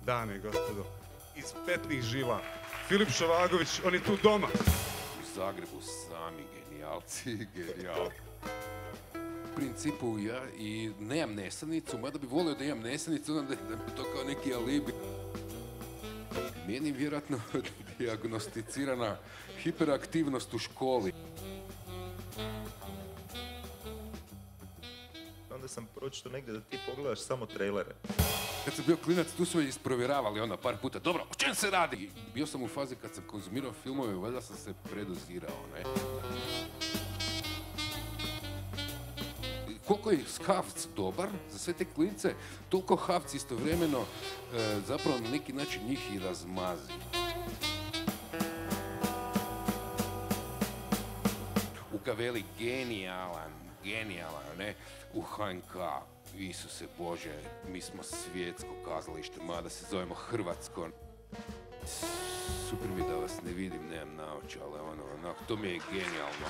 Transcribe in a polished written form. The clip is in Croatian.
Dame i gospodo, iz petnih žila, Filip Šovagović, on je tu doma. U Zagrebu sami genijalci, genijalci. U principu ja i nemam nesanicu, mada bi volio da imam nesanicu, onda da bi to kao neki alibi. Meni je vjerojatno dijagnosticirana hiperaktivnost u školi. Onda sam pročitao negdje da ti pogledaš samo trailere. Kad sam bio klinac, tu su me isprovjeravali onda par puta. Dobro, o čem se radi? I bio sam u fazi kad sam konzumirao filmove, valjda sam se predozirao, ne? Koliko je Havc dobar za sve te klince, toliko Havc istovremeno zapravo na neki način njih i razmazi. U Kaveli genijalan, ne? U HNK, Isuse Bože, mi smo svjetsko kazalište, mada se zovemo hrvatsko. Super mi da vas ne vidim, nemam naočale, to mi je genijalno.